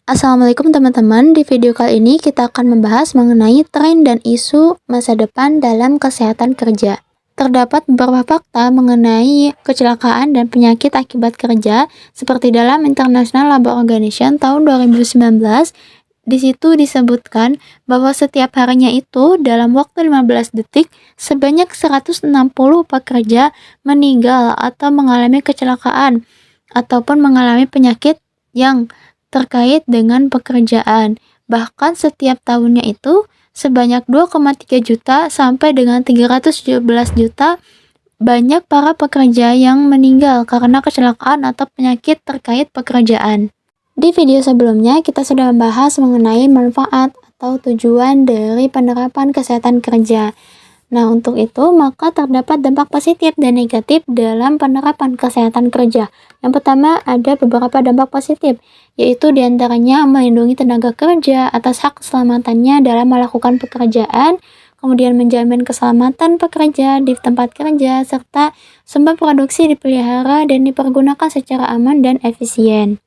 Assalamualaikum teman-teman, di video kali ini kita akan membahas mengenai tren dan isu masa depan dalam kesehatan kerja. Terdapat beberapa fakta mengenai kecelakaan dan penyakit akibat kerja, seperti dalam International Labour Organization tahun 2019. Di situ disebutkan bahwa setiap harinya itu dalam waktu 15 detik, sebanyak 160 pekerja meninggal atau mengalami kecelakaan ataupun mengalami penyakit yang terkait dengan pekerjaan. Bahkan setiap tahunnya itu sebanyak 2,3 juta sampai dengan 317 juta banyak para pekerja yang meninggal karena kecelakaan atau penyakit terkait pekerjaan. Di video sebelumnya kita sudah membahas mengenai manfaat atau tujuan dari penerapan kesehatan kerja. Nah, untuk itu maka terdapat dampak positif dan negatif dalam penerapan kesehatan kerja. Yang pertama, ada beberapa dampak positif, yaitu diantaranya melindungi tenaga kerja atas hak keselamatannya dalam melakukan pekerjaan, kemudian menjamin keselamatan pekerja di tempat kerja, serta sumber produksi dipelihara dan dipergunakan secara aman dan efisien.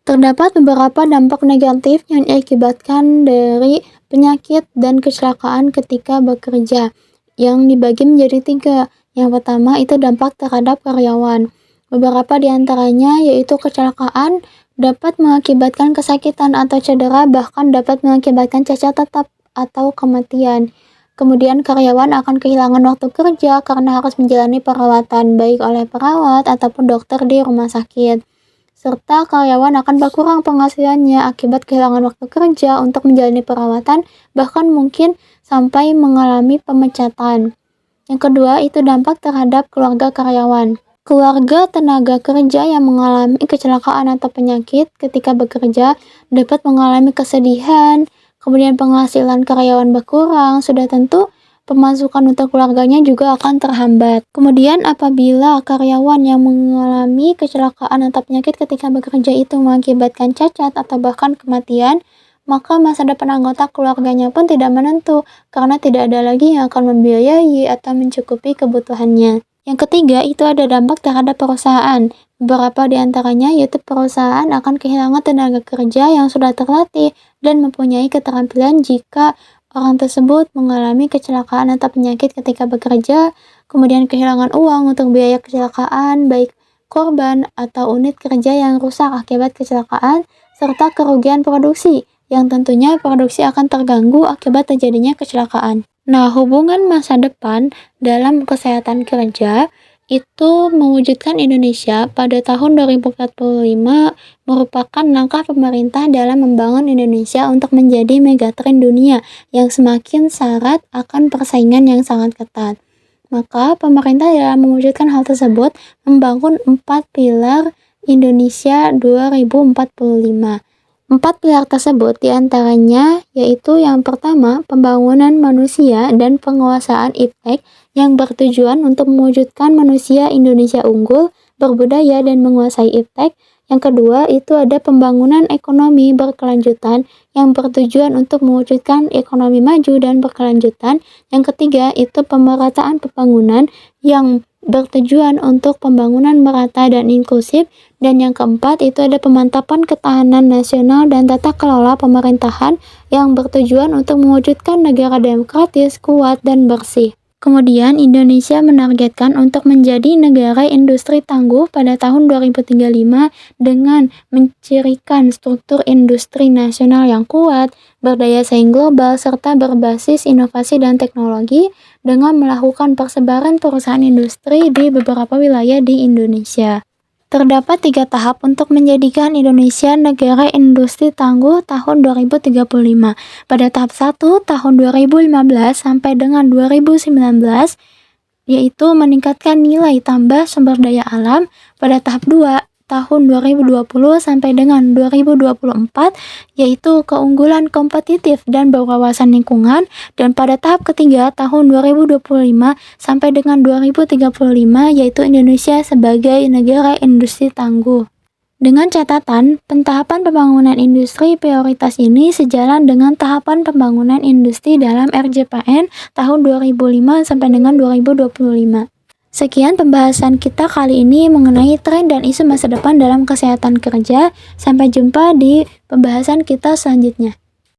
Terdapat beberapa dampak negatif yang diakibatkan dari penyakit dan kecelakaan ketika bekerja, yang dibagi menjadi 3. Yang pertama itu dampak terhadap karyawan. Beberapa diantaranya yaitu kecelakaan dapat mengakibatkan kesakitan atau cedera, bahkan dapat mengakibatkan cacat tetap atau kematian. Kemudian karyawan akan kehilangan waktu kerja karena harus menjalani perawatan baik oleh perawat ataupun dokter di rumah sakit. Serta karyawan akan berkurang penghasilannya akibat kehilangan waktu kerja untuk menjalani perawatan, bahkan mungkin sampai mengalami pemecatan. Yang kedua itu dampak terhadap keluarga karyawan. Keluarga tenaga kerja yang mengalami kecelakaan atau penyakit ketika bekerja dapat mengalami kesedihan, kemudian penghasilan karyawan berkurang, sudah tentu pemasukan untuk keluarganya juga akan terhambat. Kemudian apabila karyawan yang mengalami kecelakaan atau penyakit ketika bekerja itu mengakibatkan cacat atau bahkan kematian, maka masa depan anggota keluarganya pun tidak menentu karena tidak ada lagi yang akan membiayai atau mencukupi kebutuhannya. Yang ketiga itu ada dampak terhadap perusahaan. Beberapa diantaranya yaitu perusahaan akan kehilangan tenaga kerja yang sudah terlatih dan mempunyai keterampilan jika orang tersebut mengalami kecelakaan atau penyakit ketika bekerja, kemudian kehilangan uang untuk biaya kecelakaan, baik korban atau unit kerja yang rusak akibat kecelakaan, serta kerugian produksi, yang tentunya produksi akan terganggu akibat terjadinya kecelakaan. Nah, hubungan masa depan dalam kesehatan kerja itu mewujudkan Indonesia pada tahun 2045 merupakan langkah pemerintah dalam membangun Indonesia untuk menjadi megatrend dunia yang semakin syarat akan persaingan yang sangat ketat. Maka pemerintah dalam mewujudkan hal tersebut membangun 4 pilar Indonesia 2045. 4 pilar tersebut diantaranya yaitu yang pertama, pembangunan manusia dan penguasaan iptek yang bertujuan untuk mewujudkan manusia Indonesia unggul, berbudaya dan menguasai iptek. Yang kedua, itu ada pembangunan ekonomi berkelanjutan yang bertujuan untuk mewujudkan ekonomi maju dan berkelanjutan. Yang ketiga, itu pemerataan pembangunan yang bertujuan untuk pembangunan merata dan inklusif. Dan yang keempat, itu ada pemantapan ketahanan nasional dan tata kelola pemerintahan yang bertujuan untuk mewujudkan negara demokratis, kuat, dan bersih. Kemudian Indonesia menargetkan untuk menjadi negara industri tangguh pada tahun 2035 dengan mencirikan struktur industri nasional yang kuat, berdaya saing global, serta berbasis inovasi dan teknologi dengan melakukan persebaran perusahaan industri di beberapa wilayah di Indonesia. Terdapat 3 tahap untuk menjadikan Indonesia negara industri tangguh tahun 2035. Pada tahap 1 tahun 2015 sampai dengan 2019, yaitu meningkatkan nilai tambah sumber daya alam. Pada tahap 2 tahun 2020 sampai dengan 2024, yaitu keunggulan kompetitif dan berwawasan lingkungan. Dan pada tahap ketiga tahun 2025 sampai dengan 2035, yaitu Indonesia sebagai negara industri tangguh. Dengan catatan, pentahapan pembangunan industri prioritas ini sejalan dengan tahapan pembangunan industri dalam RJPN tahun 2005 sampai dengan 2025. Sekian pembahasan kita kali ini mengenai tren dan isu masa depan dalam kesehatan kerja. Sampai jumpa di pembahasan kita selanjutnya.